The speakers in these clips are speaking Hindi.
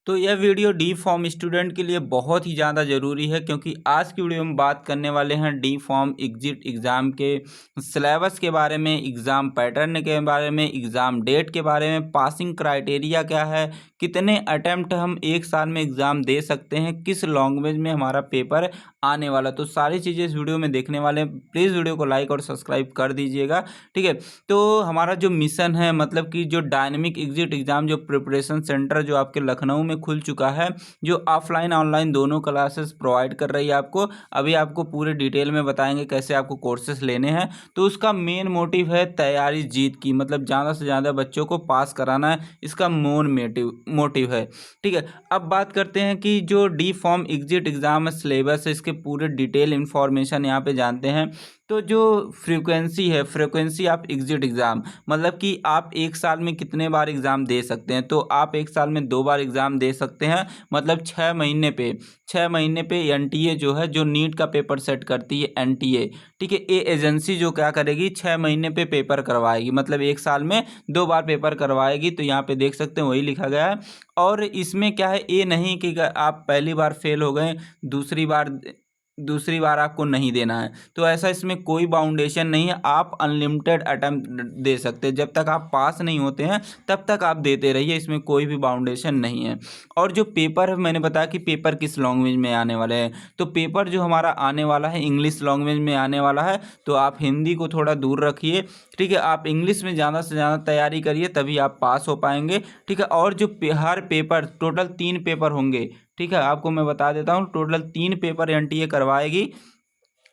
तो यह वीडियो डी फॉर्म स्टूडेंट के लिए बहुत ही ज़्यादा ज़रूरी है, क्योंकि आज की वीडियो में बात करने वाले हैं डी फॉर्म एग्जिट एग्ज़ाम के सिलेबस के बारे में, एग्ज़ाम पैटर्न के बारे में, एग्ज़ाम डेट के बारे में, पासिंग क्राइटेरिया क्या है, कितने अटैम्प्ट हम एक साल में एग्ज़ाम दे सकते हैं, किस लैंग्वेज में हमारा पेपर आने वाला। तो सारी चीज़ें इस वीडियो में देखने वाले हैं। प्लीज़ वीडियो को लाइक और सब्सक्राइब कर दीजिएगा, ठीक है। तो हमारा जो मिशन है, मतलब कि जो डायनेमिक एग्जिट एग्ज़ाम जो प्रिपरेशन सेंटर जो आपके लखनऊ में खुल चुका है, जो ऑफलाइन ऑनलाइन दोनों क्लासेस प्रोवाइड कर रही है आपको। अभी आपको पूरे डिटेल में बताएंगे कैसे आपको कोर्सेस लेने हैं। तो उसका मेन मोटिव है तैयारी जीत की, मतलब ज़्यादा से ज़्यादा बच्चों को पास कराना है, इसका मेन मोटिव है, ठीक है। अब बात करते हैं कि जो D form exit exam syllabus है, इसके पूरे डिटेल इन्फॉर्मेशन यहाँ पे जानते हैं। तो जो फ्रीक्वेंसी ऑफ एग्जिट एग्ज़ाम, मतलब कि आप एक साल में कितने बार एग्ज़ाम दे सकते हैं। तो आप एक साल में 2 बार एग्ज़ाम दे सकते हैं, मतलब 6 महीने पे एनटीए जो है, जो नीट का पेपर सेट करती है एनटीए, ठीक है। ये एजेंसी जो क्या करेगी, 6 महीने पे पेपर करवाएगी, मतलब एक साल में 2 बार पेपर करवाएगी। तो यहाँ पे देख सकते हैं वही लिखा गया है। और इसमें क्या है, ये नहीं कि आप पहली बार फेल हो गए, दूसरी बार आपको नहीं देना है, तो ऐसा इसमें कोई बाउंडेशन नहीं है। आप अनलिमिटेड अटेम्प्ट दे सकते हैं, जब तक आप पास नहीं होते हैं तब तक आप देते रहिए, इसमें कोई भी बाउंडेशन नहीं है। और जो पेपर है, मैंने बताया कि पेपर किस लैंग्वेज में आने वाले हैं। तो पेपर जो हमारा आने वाला है इंग्लिश लैंग्वेज में आने वाला है। तो आप हिंदी को थोड़ा दूर रखिए, ठीक है। आप इंग्लिश में ज़्यादा से ज़्यादा तैयारी करिए, तभी आप पास हो पाएंगे, ठीक है। और जो हर पेपर टोटल 3 पेपर होंगे, ठीक है। आपको मैं बता देता हूँ, टोटल 3 पेपर एनटीए करवाएगी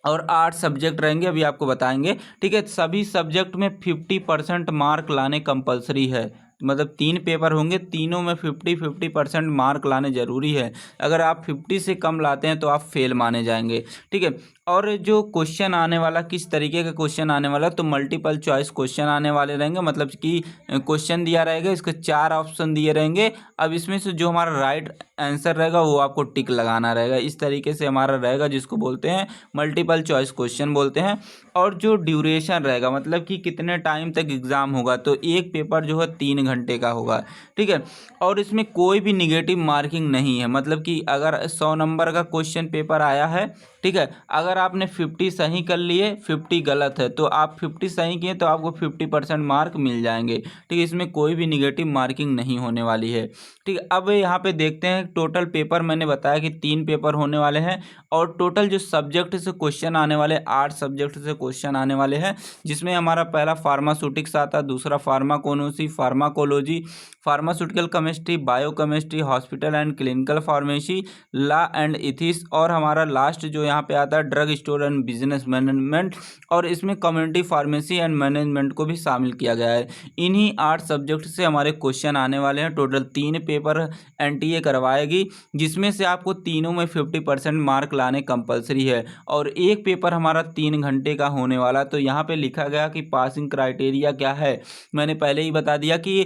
और 8 सब्जेक्ट रहेंगे, अभी आपको बताएंगे, ठीक है। सभी सब्जेक्ट में 50% मार्क लाने कंपलसरी है, मतलब 3 पेपर होंगे, तीनों में 50% मार्क लाने ज़रूरी है। अगर आप 50 से कम लाते हैं तो आप फेल माने जाएंगे, ठीक है। और जो क्वेश्चन आने वाला, किस तरीके का क्वेश्चन आने वाला, तो मल्टीपल चॉइस क्वेश्चन आने वाले रहेंगे, मतलब कि क्वेश्चन दिया रहेगा, इसके 4 ऑप्शन दिए रहेंगे। अब इसमें से जो हमारा राइट आंसर रहेगा वो आपको टिक लगाना रहेगा, इस तरीके से हमारा रहेगा, जिसको बोलते हैं मल्टीपल चॉइस क्वेश्चन बोलते हैं। और जो ड्यूरेशन रहेगा, मतलब कि कितने टाइम तक एग्ज़ाम होगा, तो एक पेपर जो है 3 घंटे का होगा, ठीक है। और इसमें कोई भी निगेटिव मार्किंग नहीं है, मतलब कि अगर 100 नंबर का क्वेश्चन पेपर आया है, ठीक है, अगर आपने 50 सही कर लिए, 50 गलत है, तो आप 50 सही किए तो आपको 50% मार्क मिल जाएंगे, ठीक है। इसमें कोई भी निगेटिव मार्किंग नहीं होने वाली है, ठीक है। अब यहाँ पे देखते हैं टोटल पेपर, मैंने बताया कि 3 पेपर होने वाले हैं। और टोटल जो सब्जेक्ट से क्वेश्चन आने वाले, 8 सब्जेक्ट से क्वेश्चन आने वाले हैं, जिसमें हमारा पहला फार्मास्यूटिक्स आता है, दूसरा pharmacology, pharmaceutical chemistry, biochemistry, hospital and clinical pharmacy, law and ethics, और हमारा लास्ट जो यहाँ पे आता है drug store and business management. और इसमें कम्युनिटी फार्मेसी एंड मैनेजमेंट को भी शामिल किया गया है। इन्हीं 8 सब्जेक्ट से हमारे क्वेश्चन आने वाले हैं। टोटल 3 पेपर एनटीए करवाएगी, जिसमें से आपको तीनों में 50% मार्क लाने कंपलसरी है। और एक पेपर हमारा 3 घंटे का होने वाला। तो यहाँ पे लिखा गया कि पासिंग क्राइटेरिया क्या है, मैंने पहले ही बता दिया कि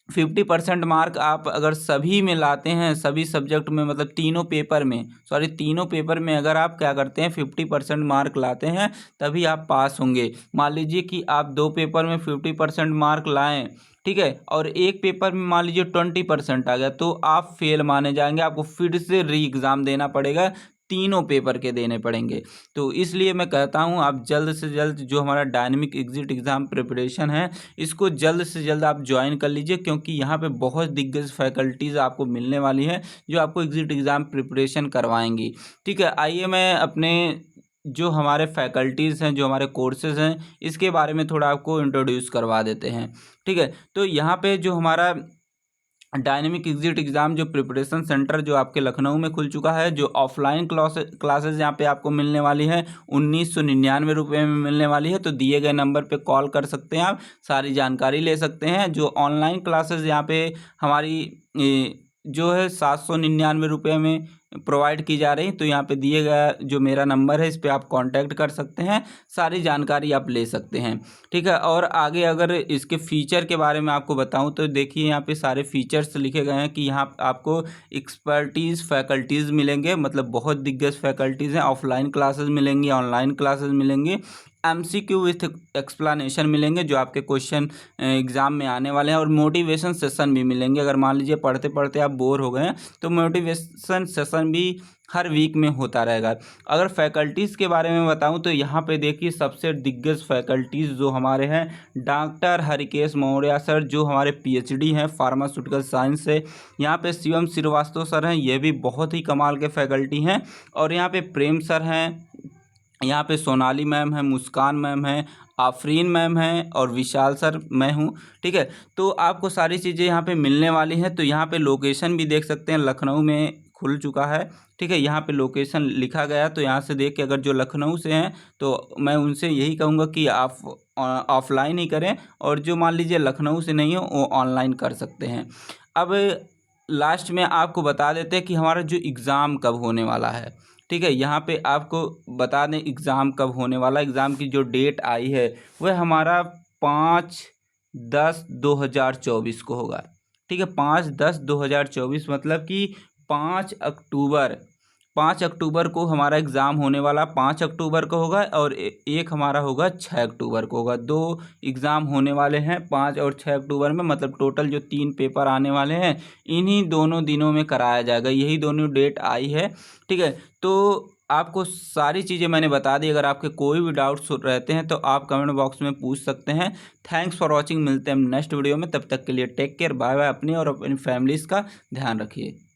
50% मार्क आप अगर सभी में लाते हैं, सभी सब्जेक्ट में, मतलब तीनों पेपर में अगर आप क्या करते हैं 50% मार्क लाते हैं, तभी आप पास होंगे। मान लीजिए कि आप 2 पेपर में 50% मार्क लाएं, ठीक है, और एक पेपर में मान लीजिए 20% आ गया, तो आप फेल माने जाएंगे, आपको फिर से री एग्ज़ाम देना पड़ेगा, तीनों पेपर के देने पड़ेंगे। तो इसलिए मैं कहता हूं, आप जल्द से जल्द जो हमारा डायनेमिक एग्जिट एग्ज़ाम प्रिपरेशन है, इसको जल्द से जल्द आप ज्वाइन कर लीजिए, क्योंकि यहाँ पे बहुत दिग्गज फैकल्टीज़ आपको मिलने वाली हैं जो आपको एग्जिट एग्ज़ाम प्रिपरेशन करवाएंगी, ठीक है। आइए मैं अपने जो हमारे फैकल्टीज़ हैं, जो हमारे कोर्सेज़ हैं, इसके बारे में थोड़ा आपको इंट्रोड्यूस करवा देते हैं, ठीक है। तो यहाँ पे जो हमारा डायनेमिक एग्जिट एग्ज़ाम जो प्रिपरेशन सेंटर जो आपके लखनऊ में खुल चुका है, जो ऑफलाइन क्लासेज यहाँ पे आपको मिलने वाली है 1999 रुपये में मिलने वाली है। तो दिए गए नंबर पे कॉल कर सकते हैं, आप सारी जानकारी ले सकते हैं। जो ऑनलाइन क्लासेज यहाँ पे हमारी जो है 799 रुपये में प्रोवाइड की जा रही, तो यहाँ पे दिए गया जो मेरा नंबर है, इस पे आप कांटेक्ट कर सकते हैं, सारी जानकारी आप ले सकते हैं, ठीक है। और आगे अगर इसके फ़ीचर के बारे में आपको बताऊं, तो देखिए यहाँ पे सारे फीचर्स लिखे गए हैं कि यहाँ आपको एक्सपर्टीज़ फैकल्टीज़ मिलेंगे, मतलब बहुत दिग्गज फैकल्टीज़ हैं। ऑफलाइन क्लासेस मिलेंगी, ऑनलाइन क्लासेस मिलेंगी, MCQ विथ एक्सप्लेनेशन मिलेंगे जो आपके क्वेश्चन एग्ज़ाम में आने वाले हैं, और मोटिवेशन सेशन भी मिलेंगे। अगर मान लीजिए पढ़ते पढ़ते आप बोर हो गए हैं तो मोटिवेशन सेशन भी हर वीक में होता रहेगा। अगर फैकल्टीज़ के बारे में बताऊं तो यहाँ पे देखिए सबसे दिग्गज फैकल्टीज़ जो हमारे हैं, डॉक्टर हरिकेश मौर्य सर जो हमारे PhD हैं फार्मास्यूटिकल साइंस से। यहाँ पे शिवम श्रीवास्तव सर हैं, ये भी बहुत ही कमाल के फैकल्टी हैं। और यहाँ पे प्रेम सर हैं, यहाँ पे सोनाली मैम है, मुस्कान मैम है, आफरीन मैम है और विशाल सर मैं हूँ। ठीक है, तो आपको सारी चीज़ें यहाँ पे मिलने वाली हैं। तो यहाँ पे लोकेशन भी देख सकते हैं, लखनऊ में खुल चुका है। ठीक है, यहाँ पे लोकेशन लिखा गया, तो यहाँ से देख के अगर जो लखनऊ से हैं तो मैं उनसे यही कहूँगा कि आप ऑफलाइन ही करें, और जो मान लीजिए लखनऊ से नहीं हो वो ऑनलाइन कर सकते हैं। अब लास्ट में आपको बता देते हैं कि हमारा जो एग्ज़ाम कब होने वाला है। ठीक है, यहाँ पे आपको बता दें एग्ज़ाम कब होने वाला। एग्ज़ाम की जो डेट आई है वह हमारा 5/10/2024 को होगा। ठीक है, 5/10/2024 मतलब कि 5 अक्टूबर को हमारा एग्ज़ाम होने वाला। 5 अक्टूबर को होगा और एक हमारा होगा 6 अक्टूबर को होगा। 2 एग्ज़ाम होने वाले हैं 5 और 6 अक्टूबर में, मतलब टोटल जो 3 पेपर आने वाले हैं इन्हीं दोनों दिनों में कराया जाएगा। यही दोनों डेट आई है। ठीक है, तो आपको सारी चीज़ें मैंने बता दी। अगर आपके कोई भी डाउट्स रहते हैं तो आप कमेंट बॉक्स में पूछ सकते हैं। थैंक्स फॉर वॉचिंग, मिलते हैं नेक्स्ट वीडियो में। तब तक के लिए टेक केयर, बाय बाय। अपनी और अपनी फैमिलीज़ का ध्यान रखिए।